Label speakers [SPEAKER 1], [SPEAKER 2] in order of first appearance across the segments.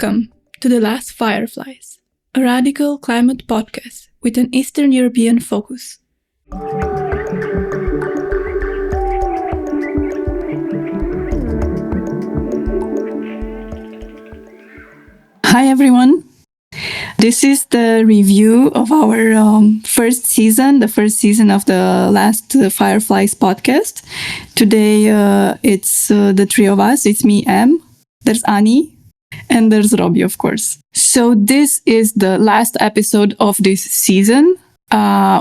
[SPEAKER 1] Welcome to The Last Fireflies, a radical climate podcast with an Eastern European focus. Hi everyone. This is the review of our first season, the first season of the Last Fireflies podcast. Today it's the three of us. It's me, Em. There's Ani. And there's Robi, of course. So this is the last episode of this season.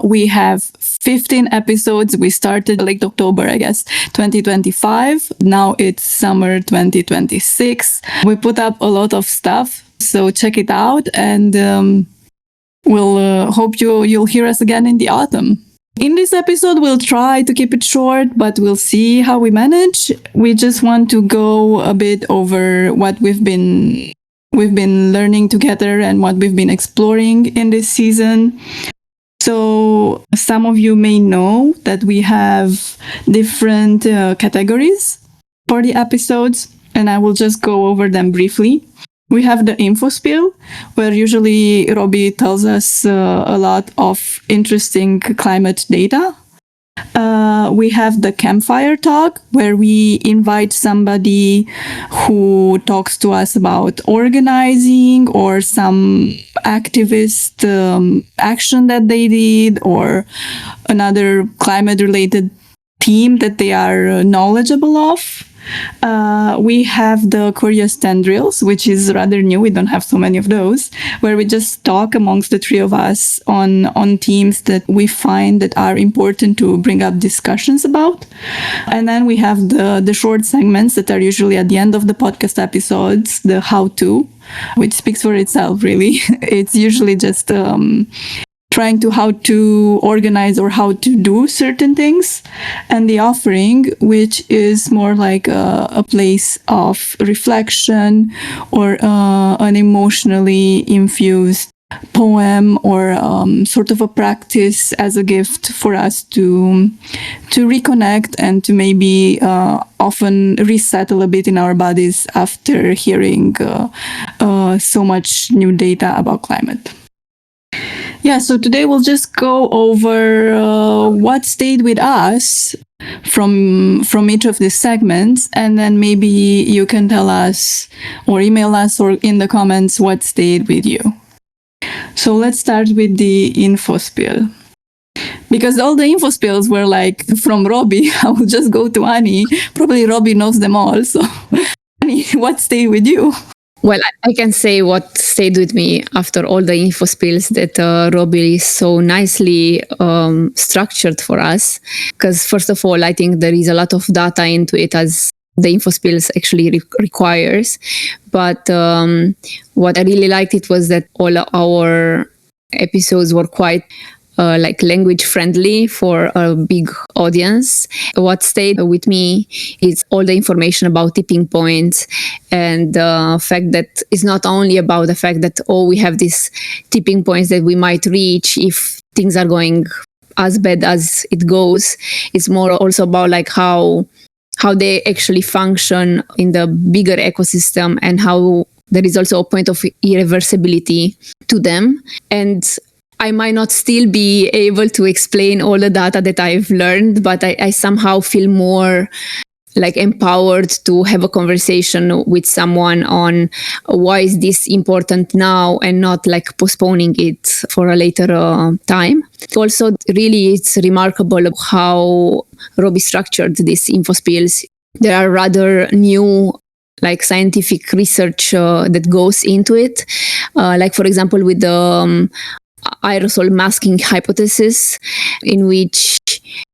[SPEAKER 1] We have 15 episodes. We started late October, I guess, 2025. Now it's summer 2026. We put up a lot of stuff, so check it out, and we'll hope you'll hear us again in the autumn. In this episode, we'll try to keep it short, but we'll see how we manage. We just want to go a bit over what we've been learning together and what we've been exploring in this season. So some of you may know that we have different categories for the episodes, and I will just go over them briefly. We have the infospill, where usually Robi tells us a lot of interesting climate data. We have the campfire talk, where we invite somebody who talks to us about organizing or some activist action that they did, or another climate-related theme that they are knowledgeable of. We have the curious tendrils, which is rather new. We don't have so many of those, where we just talk amongst the three of us on themes that we find that are important to bring up discussions about. And then we have the short segments that are usually at the end of the podcast episodes, the how-to, which speaks for itself, really. It's usually just trying to how to organize or how to do certain things, and the offering, which is more like a place of reflection or an emotionally infused poem or sort of a practice as a gift for us to reconnect and to maybe often resettle a bit in our bodies after hearing so much new data about climate. Yeah, so today we'll just go over what stayed with us from each of these segments, and then maybe you can tell us or email us or in the comments what stayed with you. So let's start with the infospill. Because all the infospills were like from Robi, I will just go to Ani. Probably Robi knows them all. So Ani, what stayed with you?
[SPEAKER 2] Well, I can say what stayed with me after all the info spills that Robi is so nicely structured for us. Because first of all, I think there is a lot of data into it, as the info spills actually requires. But what I really liked it was that all our episodes were quite like language friendly for a big audience. What stayed with me is all the information about tipping points, and the fact that it's not only about the fact that, we have these tipping points that we might reach if things are going as bad as it goes. It's more also about like how they actually function in the bigger ecosystem, and how there is also a point of irreversibility to them. And I might not still be able to explain all the data that I've learned, but I somehow feel more like empowered to have a conversation with someone on why is this important now and not like postponing it for a later time. Also, really, it's remarkable how Robi structured these info spills. There are rather new like scientific research that goes into it. Like for example, with the aerosol masking hypothesis, in which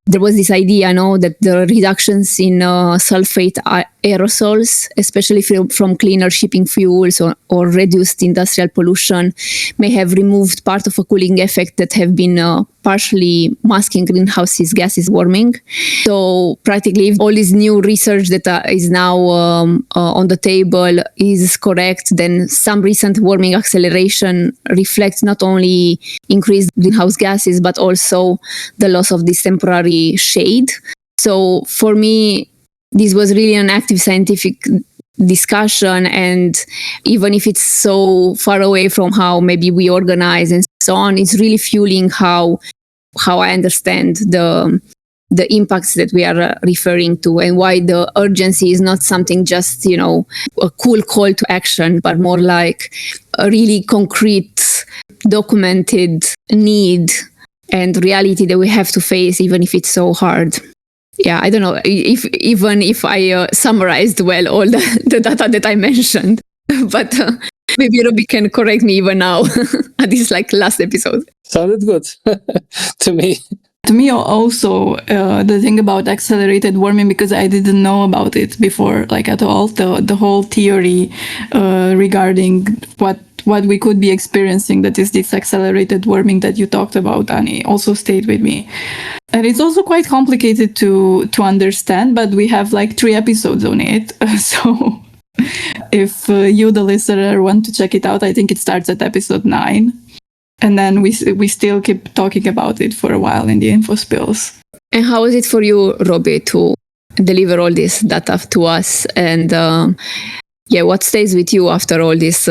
[SPEAKER 2] there was this idea, that the reductions in sulfate aerosols, especially from cleaner shipping fuels or reduced industrial pollution, may have removed part of a cooling effect that have been partially masking greenhouse gases warming. So practically, if all this new research that is now on the table is correct, then some recent warming acceleration reflects not only increased greenhouse gases, but also the loss of this temporary shade. So for me, this was really an active scientific discussion, and even if it's so far away from how maybe we organize and so on, it's really fueling how I understand the impacts that we are referring to, and why the urgency is not something just, a cool call to action, but more like a really concrete, documented need and reality that we have to face, even if it's so hard. Yeah, I don't know if I summarized well all the data that I mentioned, but maybe Robi can correct me even now at this last episode.
[SPEAKER 3] Sounded good to me.
[SPEAKER 1] To me also, the thing about accelerated warming, because I didn't know about it before, at all, the whole theory regarding what we could be experiencing, that is this accelerated warming that you talked about, Ani, also stayed with me. And it's also quite complicated to understand, but we have 3 episodes on it. So if you, the listener, want to check it out, I think it starts at episode 9. And then we still keep talking about it for a while in the infospills.
[SPEAKER 2] And how is it for you, Robi, to deliver all this data to us? And what stays with you after all this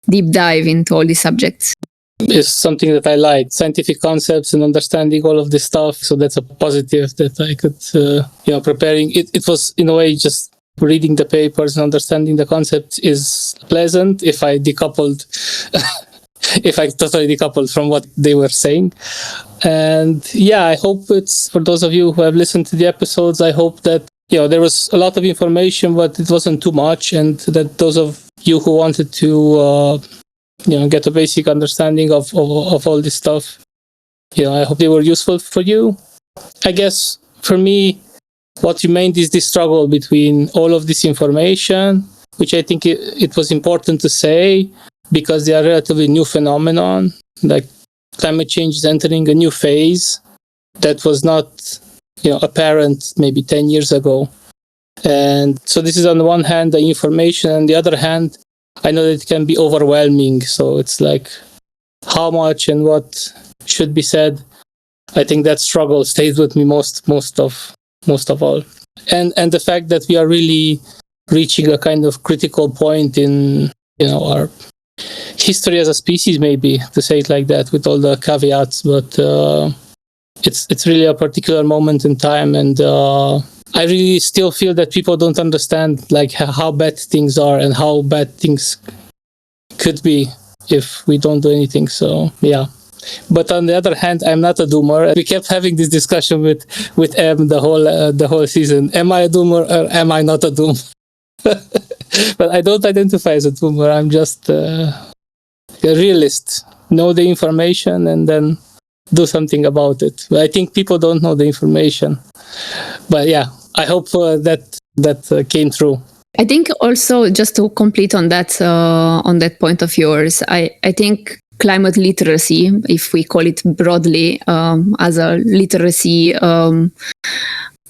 [SPEAKER 2] deep dive into all these subjects?
[SPEAKER 3] It's something that I like, scientific concepts and understanding all of this stuff. So that's a positive that I could, preparing. It was, in a way, just reading the papers and understanding the concepts is pleasant if I decoupled. If I totally decoupled from what they were saying. And I hope it's, for those of you who have listened to the episodes, I hope that, there was a lot of information, but it wasn't too much. And that those of you who wanted to, get a basic understanding of all this stuff, I hope they were useful for you. I guess for me, what remained is this struggle between all of this information, which I think it was important to say, because they are relatively new phenomenon. Like climate change is entering a new phase that was not, apparent maybe 10 years ago. And so this is on the one hand the information, and the other hand, I know that it can be overwhelming. So it's how much and what should be said. I think that struggle stays with me most of all. And the fact that we are really reaching a kind of critical point in, our history as a species, maybe, to say it like that, with all the caveats, but it's really a particular moment in time, and I really still feel that people don't understand how bad things are and how bad things could be if we don't do anything. So but on the other hand, I'm not a doomer. We kept having this discussion with Em the whole season. Am I a doomer or am I not a doomer? But I don't identify as a doomer. I'm just a realist. Know the information and then do something about it. But I think people don't know the information. But I hope that came through.
[SPEAKER 2] I think also, just to complete on that point of yours, I think climate literacy, if we call it broadly, as a literacy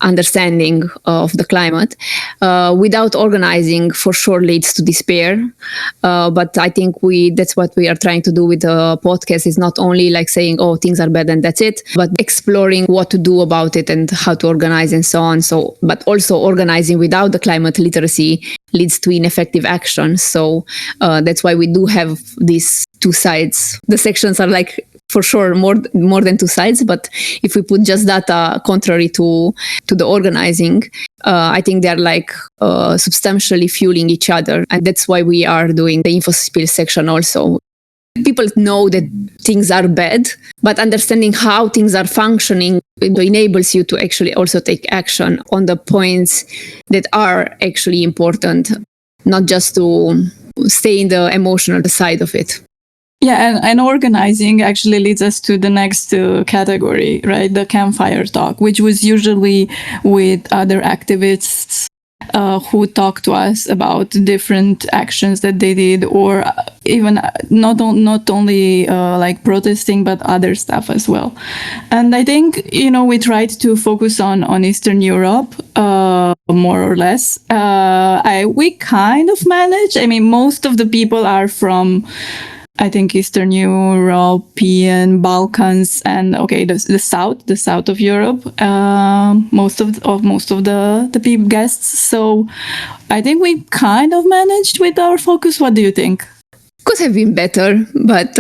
[SPEAKER 2] understanding of the climate, without organizing, for sure leads to despair. But I think that's what we are trying to do with the podcast, is not only saying, oh, things are bad and that's it, but exploring what to do about it and how to organize and so on. So, but also organizing without the climate literacy leads to ineffective action. So that's why we do have these 2 sides. The sections are for sure more than 2 sides, but if we put just data contrary to the organizing, I think they're substantially fueling each other, and that's why we are doing the infospill section also. People know that things are bad, but understanding how things are functioning enables you to actually also take action on the points that are actually important, not just to stay in the emotional side of it.
[SPEAKER 1] Yeah, and organizing actually leads us to the next category, right? The campfire talk, which was usually with other activists who talk to us about different actions that they did, or even not only protesting, but other stuff as well. And I think, we tried to focus on Eastern Europe, more or less. We kind of managed. I mean, most of the people are from I think Eastern European, Balkans, and the south of Europe. Most of the guests. So I think we kind of managed with our focus. What do you think?
[SPEAKER 2] Could have been better, but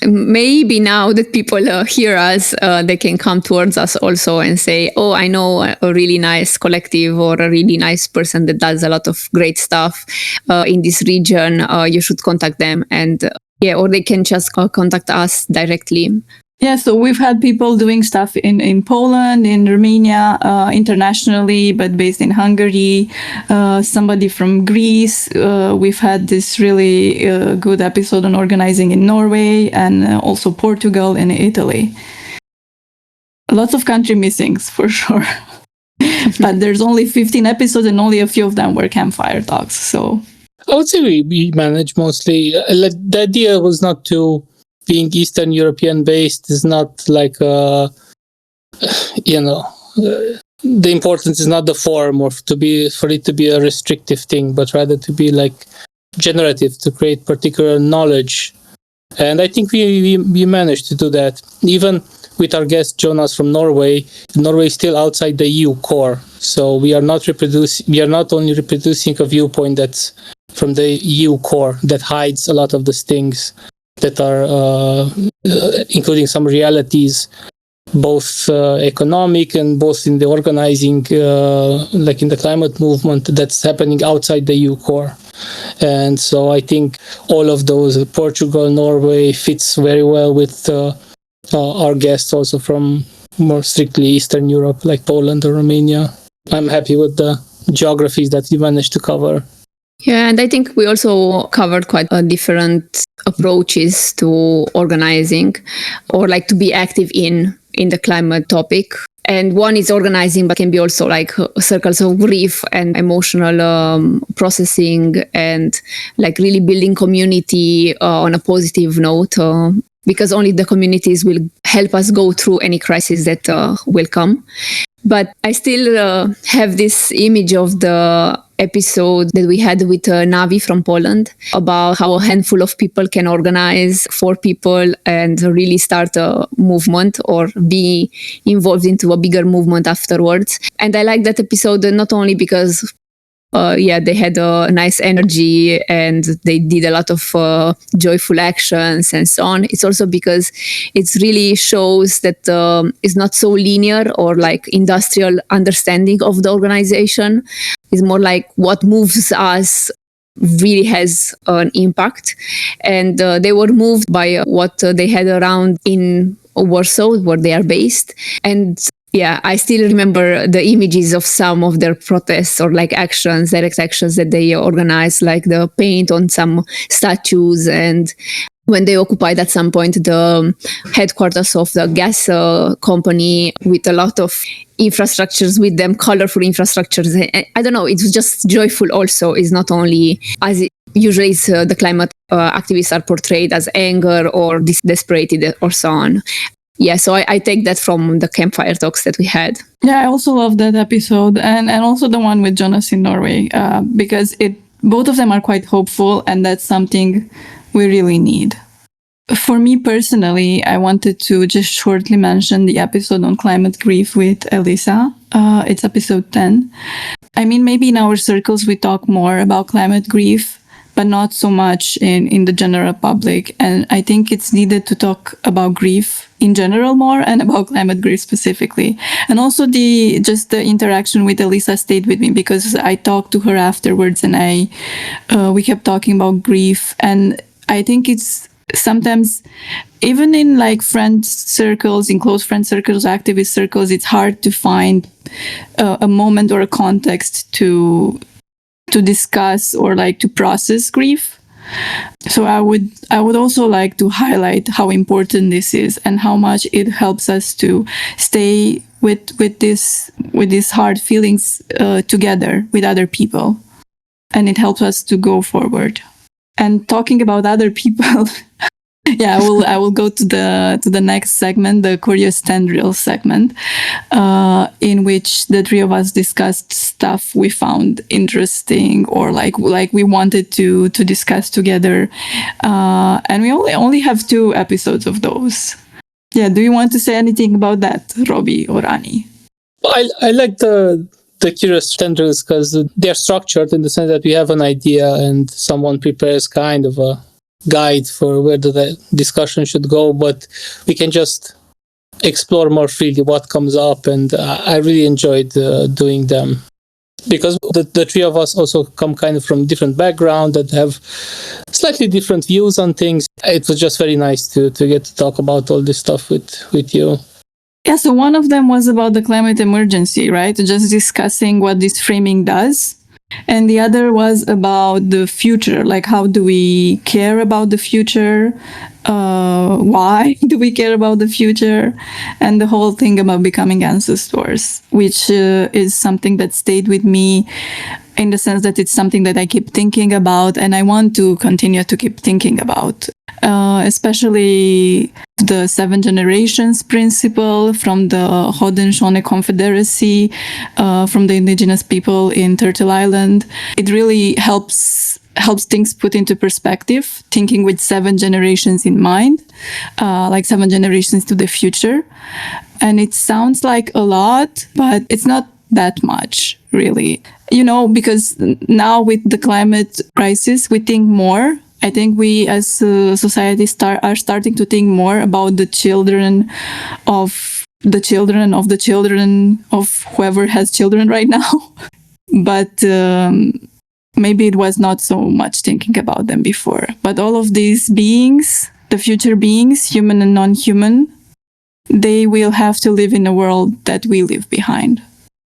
[SPEAKER 2] maybe now that people hear us, they can come towards us also and say, oh, I know a really nice collective or a really nice person that does a lot of great stuff in this region. You should contact them. And or they can just contact us directly.
[SPEAKER 1] Yeah, so we've had people doing stuff in Poland, in Romania, internationally, but based in Hungary. Somebody from Greece. We've had this really good episode on organizing in Norway, and also Portugal and Italy. Lots of country missings, for sure. But there's only 15 episodes, and only a few of them were campfire talks. So
[SPEAKER 3] I would say we managed mostly. The idea was not to being Eastern European based is not like the importance is not the form or for it to be a restrictive thing, but rather to be like generative, to create particular knowledge. And I think we managed to do that. Even with our guest Jonas from Norway is still outside the EU core. So we are not only reproducing a viewpoint that's from the EU core that hides a lot of the things that are including some realities, both economic and both in the organizing, like in the climate movement that's happening outside the EU core. And so I think all of those, Portugal, Norway, fits very well with our guests also from more strictly Eastern Europe, like Poland or Romania. I'm happy with the geographies that we managed to cover.
[SPEAKER 2] Yeah, and I think we also covered quite different approaches to organizing or like to be active in the climate topic. And one is organizing, but can be also like circles of grief and emotional processing and like really building community on a positive note, because only the communities will help us go through any crisis that will come. But I still have this image of the episode that we had with Navi from Poland about how a handful of people can organize 4 people and really start a movement or be involved into a bigger movement afterwards. And I like that episode not only because they had a nice energy and they did a lot of joyful actions and so on. It's also because it really shows that it's not so linear or like industrial understanding of the organization. It's more like what moves us really has an impact. And they were moved by what they had around in Warsaw, where they are based. And yeah, I still remember the images of some of their protests or like direct actions that they organized, like the paint on some statues. And when they occupied at some point the headquarters of the gas company with a lot of infrastructures with them, colorful infrastructures. I don't know, it was just joyful also. It's not only as usually it's, the climate activists are portrayed as anger or desperate or so on. Yeah, so I take that from the campfire talks that we had.
[SPEAKER 1] Yeah, I also love that episode and also the one with Jonas in Norway because both of them are quite hopeful, and that's something we really need. For me personally, I wanted to just shortly mention the episode on climate grief with Elisa. It's episode 10. I mean, maybe in our circles we talk more about climate grief, but not so much in the general public. And I think it's needed to talk about grief in general more and about climate grief specifically. And also the interaction with Elisa stayed with me because I talked to her afterwards and we kept talking about grief. And I think it's sometimes, even in like friend circles, in close friend circles, activist circles, it's hard to find a moment or a context to discuss or like to process grief. So I would also like to highlight how important this is and how much it helps us to stay with these hard feelings together with other people, and it helps us to go forward. And talking about other people, Yeah, I will go to the next segment, the curious tendril segment, in which the three of us discussed stuff we found interesting or like we wanted to discuss together, and we only have 2 episodes of those. Yeah, do you want to say anything about that, Robi or Ani?
[SPEAKER 3] I like the curious tendrils because they're structured in the sense that we have an idea and someone prepares kind of a guide for where the discussion should go, but we can just explore more freely what comes up, and I really enjoyed doing them because the three of us also come kind of from different background that have slightly different views on things. It was just very nice to get to talk about all this stuff with you.
[SPEAKER 1] Yeah, so one of them was about the climate emergency, right? Just discussing what this framing does. And the other was about the future, like how do we care about the future? Why do we care about the future? And the whole thing about becoming ancestors, which is something that stayed with me in the sense that it's something that I keep thinking about and I want to continue to keep thinking about. Especially the 7 generations principle from the Haudenosaunee Confederacy, from the indigenous people in Turtle Island. It really helps things put into perspective, thinking with 7 generations in mind, like 7 generations to the future. And it sounds like a lot, but it's not that much, really. You know, because now with the climate crisis, we think more. I think we as a society are starting to think more about the children of the children of the children of whoever has children right now. But maybe it was not so much thinking about them before. But all of these beings, the future beings, human and non-human, they will have to live in a world that we leave behind.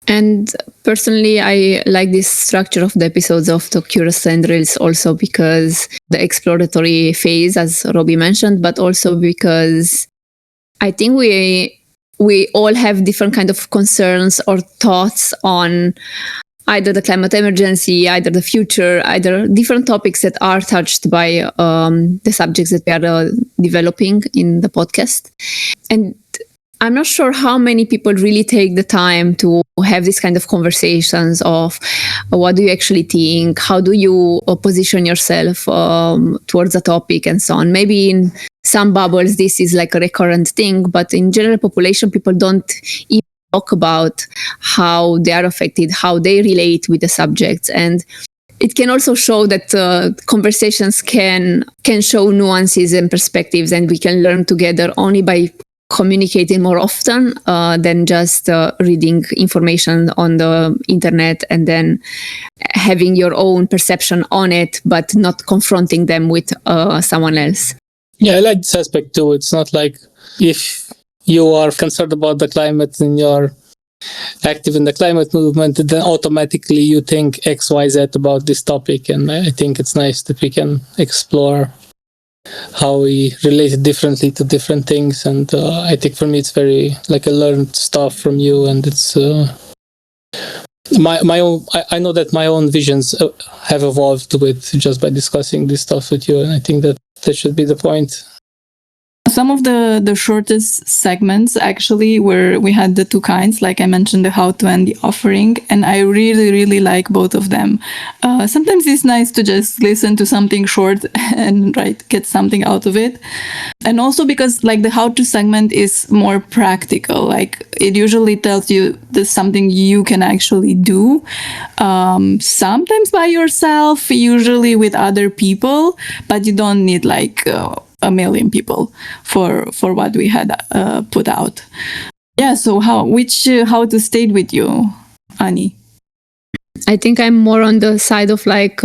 [SPEAKER 2] And personally, I like this structure of the episodes of the Curious Tendrils also because the exploratory phase, as Robi mentioned, but also because I think we all have different kind of concerns or thoughts on either the climate emergency, either the future, either different topics that are touched by the subjects that we are developing in the podcast. And I'm not sure how many people really take the time to have these kind of conversations of what do you actually think, how do you position yourself towards a topic and so on. Maybe in some bubbles this is like a recurrent thing, but in general population people don't even talk about how they are affected, how they relate with the subjects. And it can also show that conversations can show nuances and perspectives, and we can learn together only by communicating more often than just reading information on the internet and then having your own perception on it, but not confronting them with someone else.
[SPEAKER 3] Yeah, I like this aspect too. It's not like if you are concerned about the climate and you're active in the climate movement, then automatically you think X, Y, Z about this topic. And I think it's nice that we can explore how we relate differently to different things. And I think for me it's very like I learned stuff from you, and it's my own. I know that my own visions have evolved with just by discussing this stuff with you, and I think that should be the point.
[SPEAKER 1] Some of the shortest segments actually were, we had the 2 kinds, like I mentioned, the how to and the offering, and I really, really like both of them. Sometimes it's nice to just listen to something short and get something out of it. And also because like the how to segment is more practical, like it usually tells you there's something you can actually do, sometimes by yourself, usually with other people, but you don't need like 1 million people for what we had put out. Yeah, so how to stayed with you, Ani?
[SPEAKER 2] I think I'm more on the side of like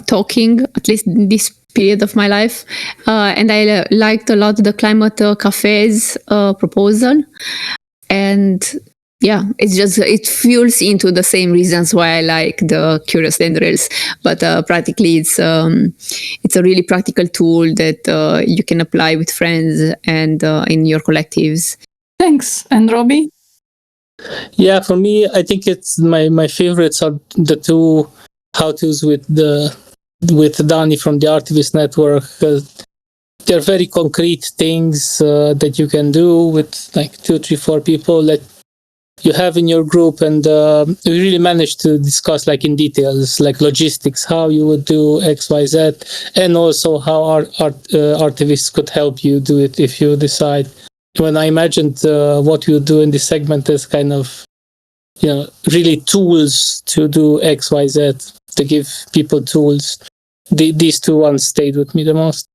[SPEAKER 2] talking, at least in this period of my life. And I liked a lot the climate cafes proposal. And yeah, it fuels into the same reasons why I like the Curious Tendrils. But practically, it's a really practical tool that you can apply with friends and in your collectives.
[SPEAKER 1] Thanks. And Robi?
[SPEAKER 3] Yeah, for me, I think it's my favorites are the 2 how-tos with Dani from the Artivist Network. they're very concrete things that you can do with like 2, 3, 4 people that you have in your group, and we really managed to discuss like in details, like logistics, how you would do X, Y, Z, and also how artivists could help you do it if you decide. When I imagined what you do in this segment as kind of, really tools to do X, Y, Z, to give people tools, these two ones stayed with me the most.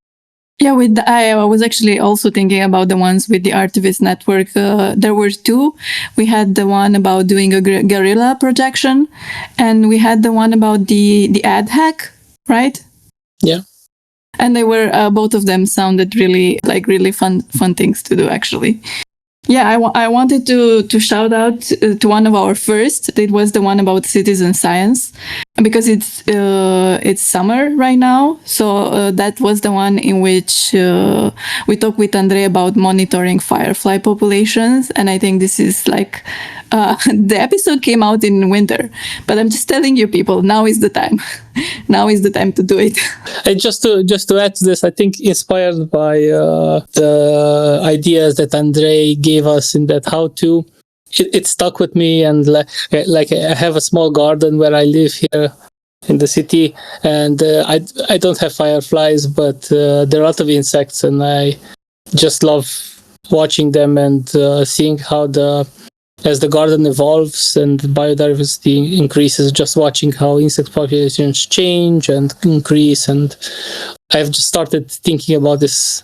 [SPEAKER 1] Yeah, I was actually also thinking about the ones with the Artivist Network. There were two. We had the one about doing a guerrilla projection, and we had the one about the ad hack, right?
[SPEAKER 3] Yeah.
[SPEAKER 1] And they were both of them sounded really fun things to do, actually. Yeah, I wanted to shout out to one of our first. It was the one about citizen science, because it's summer right now. So that was the one in which we talked with Andrei about monitoring firefly populations. And I think this is like the episode came out in winter, but I'm just telling you, people, now is the time. Now is the time to do it.
[SPEAKER 3] And just to add to this, I think inspired by the ideas that Andrei gave us in that how-to, it stuck with me. And like I have a small garden where I live here in the city, and I don't have fireflies, but there are a lot of insects, and I just love watching them and seeing how as the garden evolves and biodiversity increases, just watching how insect populations change and increase. And I've just started thinking about this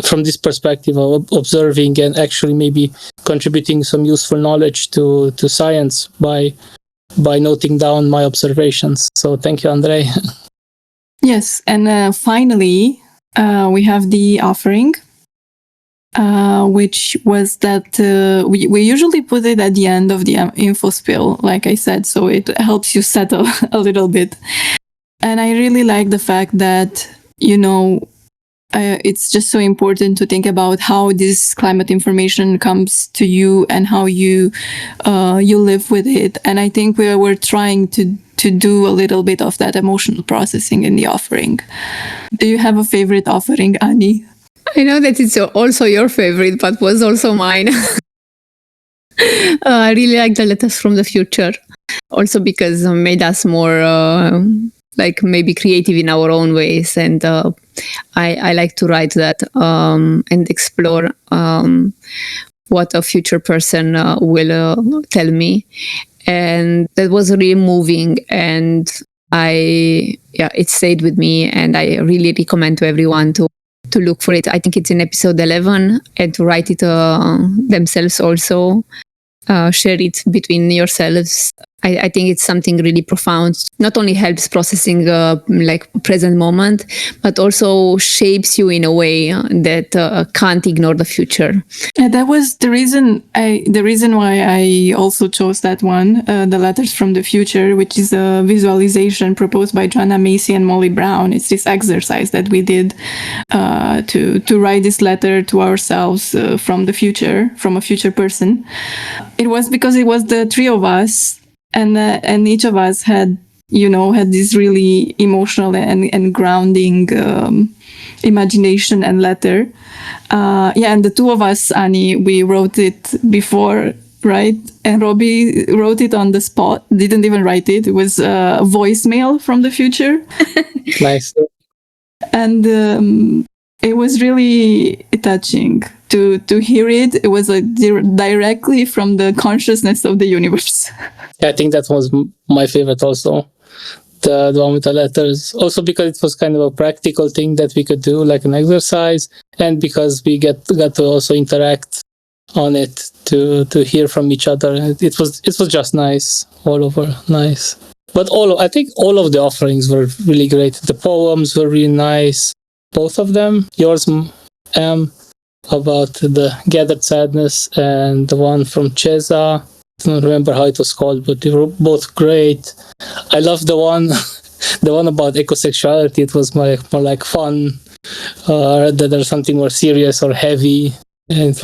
[SPEAKER 3] from this perspective of observing and actually maybe contributing some useful knowledge to science by noting down my observations. So thank you, Andrei.
[SPEAKER 1] Yes, and finally, we have the offering. Which was that we usually put it at the end of the info spill, like I said, so it helps you settle a little bit. And I really like the fact that, it's just so important to think about how this climate information comes to you and how you live with it. And I think we're trying to do a little bit of that emotional processing in the offering. Do you have a favorite offering, Ani?
[SPEAKER 2] I know that it's also your favorite, but was also mine. I really like the letters from the future, also because it made us more maybe creative in our own ways. And I like to write that and explore what a future person will tell me. And that was really moving, and it stayed with me, and I really recommend to everyone to look for it. I think it's in episode 11, and to write it themselves also, share it between yourselves. I think it's something really profound. Not only helps processing present moment, but also shapes you in a way that can't ignore the future.
[SPEAKER 1] That was the reason why I also chose that one, the letters from the future, which is a visualization proposed by Joanna Macy and Molly Brown. It's this exercise that we did to write this letter to ourselves from the future, from a future person. It was because it was the three of us. And each of us had this really emotional and grounding imagination and letter. And the two of us, Ani, we wrote it before, right? And Robi wrote it on the spot, didn't even write it. It was a voicemail from the future.
[SPEAKER 3] Nice.
[SPEAKER 1] And it was really touching to hear it. It was directly from the consciousness of the universe.
[SPEAKER 3] I think that was my favorite also, the one with the letters. Also because it was kind of a practical thing that we could do, like an exercise, and because we got to also interact on it to hear from each other. It was just nice, all over nice. But I think all of the offerings were really great. The poems were really nice, both of them. Yours, about the gathered sadness, and the one from Cesa. I don't remember how it was called, but they were both great. I love the one about ecosexuality. It was more like fun, rather than something more serious or heavy. And it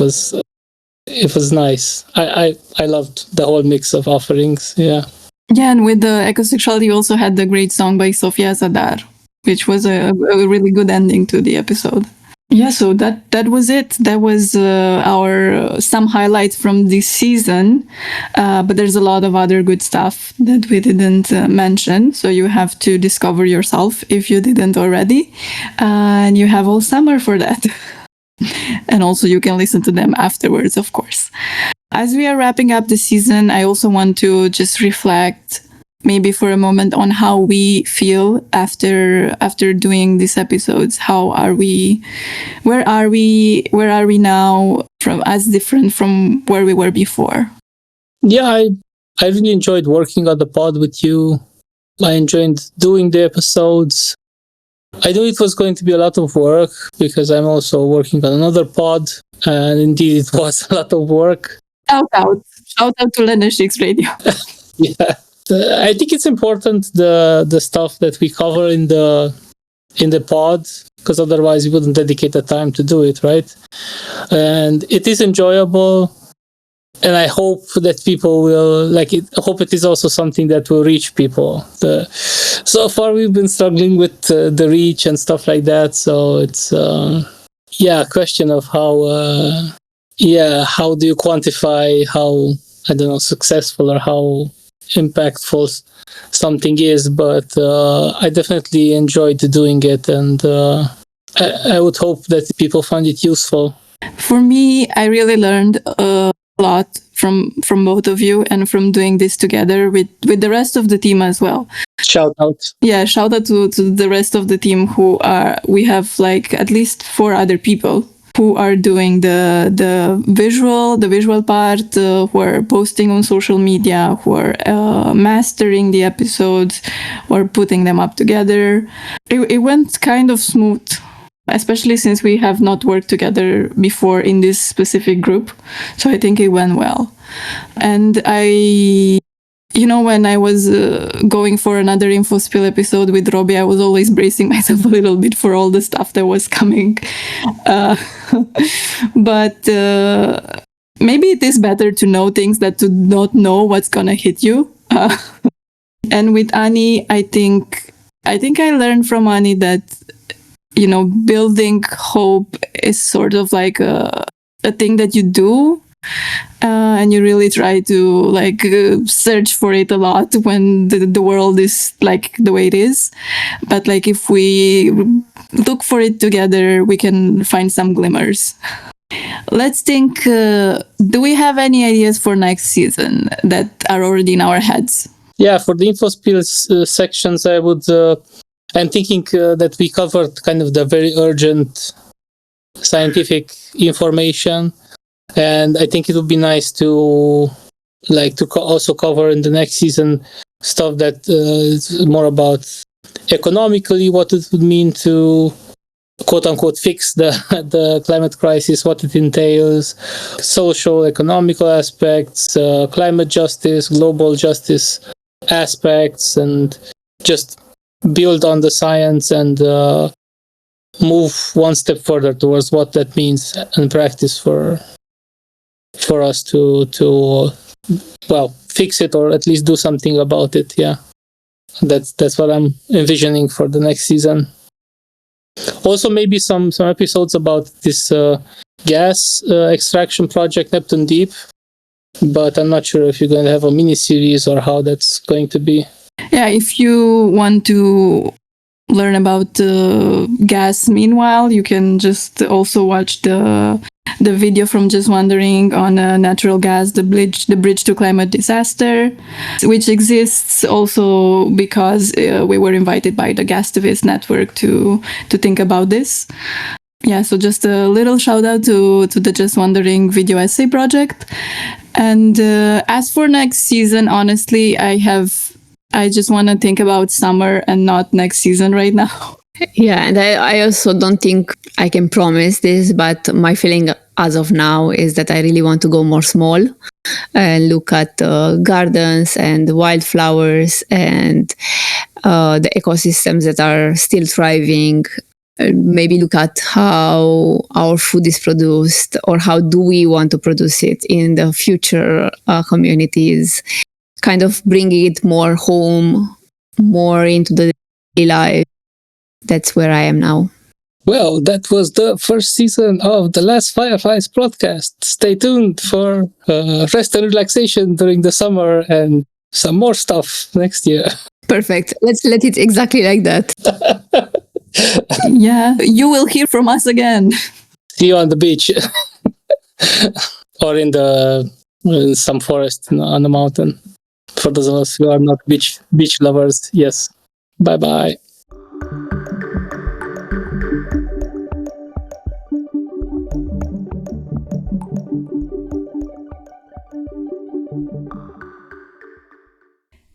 [SPEAKER 3] was nice. I loved the whole mix of offerings. Yeah.
[SPEAKER 1] Yeah, and with the ecosexuality, you also had the great song by Sofia Zadar, which was a really good ending to the episode. Yeah, so that was it. That was our some highlights from this season. But there's a lot of other good stuff that we didn't mention. So you have to discover yourself if you didn't already. And you have all summer for that. And also you can listen to them afterwards, of course. As we are wrapping up the season, I also want to just reflect maybe for a moment on how we feel after doing these episodes. How are we? Where are we now? From as different from where we were before.
[SPEAKER 3] Yeah, I really enjoyed working on the pod with you. I enjoyed doing the episodes. I knew it was going to be a lot of work because I'm also working on another pod, and indeed it was a lot of work.
[SPEAKER 1] Shout out to Leneshix Radio.
[SPEAKER 3] Yeah. I think it's important the stuff that we cover in the pod, because otherwise we wouldn't dedicate the time to do it, right? And it is enjoyable, and I hope that people will like it. I hope it is also something that will reach people. So far we've been struggling with the reach and stuff like that, so it's a question of how do you quantify how, I don't know, successful or how impactful something is, but I definitely enjoyed doing it, and I would hope that people find it useful.
[SPEAKER 1] For me, I really learned a lot from both of you and from doing this together with the rest of the team as well.
[SPEAKER 3] Shout out.
[SPEAKER 1] Yeah, shout out to the rest of the team we have like at least 4 other people who are doing the visual part, who are posting on social media, who are mastering the episodes, or putting them up together. It went kind of smooth, especially since we have not worked together before in this specific group. So I think it went well. And when I was going for another infospill episode with Robi, I was always bracing myself a little bit for all the stuff that was coming. But maybe it is better to know things than to not know what's gonna hit you. And with Ani, I think I learned from Ani that, building hope is sort of like a thing that you do. And you really try to search for it a lot when the world is like the way it is. But like if we look for it together, we can find some glimmers. Let's think, do we have any ideas for next season that are already in our heads?
[SPEAKER 3] Yeah, for the infospills sections, I'm thinking that we covered kind of the very urgent scientific information. And I think it would be nice to also cover in the next season stuff that is more about economically what it would mean to quote unquote fix the climate crisis, what it entails, social, economical aspects, climate justice, global justice aspects, and just build on the science and move one step further towards what that means in practice for us to fix it, or at least do something about it. Yeah, that's what I'm envisioning for the next season. Also, maybe some episodes about this gas extraction project, Neptune Deep, but I'm not sure if you're going to have a mini series or how that's going to be.
[SPEAKER 1] Yeah, if you want to learn about gas meanwhile, you can just also watch the video from Just Wondering on natural gas, the bridge to climate disaster, which exists also because we were invited by the Gastavist network to think about this. Yeah, so just a little shout out to the Just Wondering video essay project. And as for next season, honestly, I just want to think about summer and not next season right now.
[SPEAKER 2] Yeah, and I also don't think I can promise this, but my feeling as of now is that I really want to go more small and look at gardens and wildflowers and the ecosystems that are still thriving. Maybe look at how our food is produced, or how do we want to produce it in the future communities. Kind of bringing it more home, more into the daily life. That's where I am now.
[SPEAKER 3] Well, that was the first season of the Last Fireflies podcast. Stay tuned for rest and relaxation during the summer and some more stuff next year.
[SPEAKER 2] Perfect. Let's let it exactly like that.
[SPEAKER 1] Yeah, you will hear from us again.
[SPEAKER 3] See you on the beach or in some forest on the mountain. For those of us who are not beach lovers, yes. Bye-bye.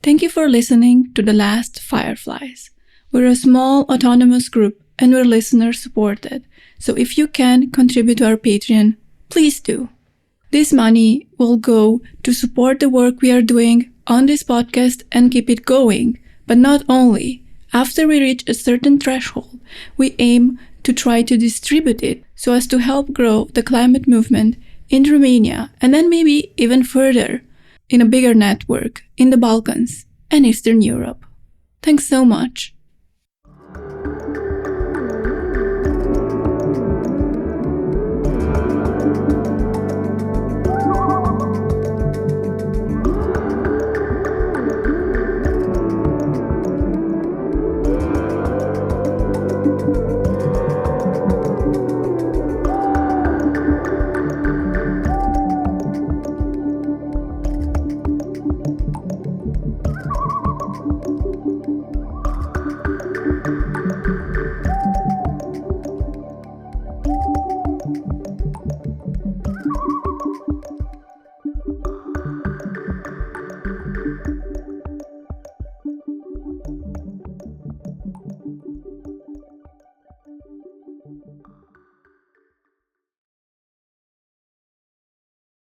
[SPEAKER 1] Thank you for listening to The Last Fireflies. We're a small autonomous group and we're listener supported. So if you can contribute to our Patreon, please do. This money will go to support the work we are doing on this podcast and keep it going. But not only. After we reach a certain threshold, we aim to try to distribute it so as to help grow the climate movement in Romania and then maybe even further in a bigger network in the Balkans and Eastern Europe. Thanks so much.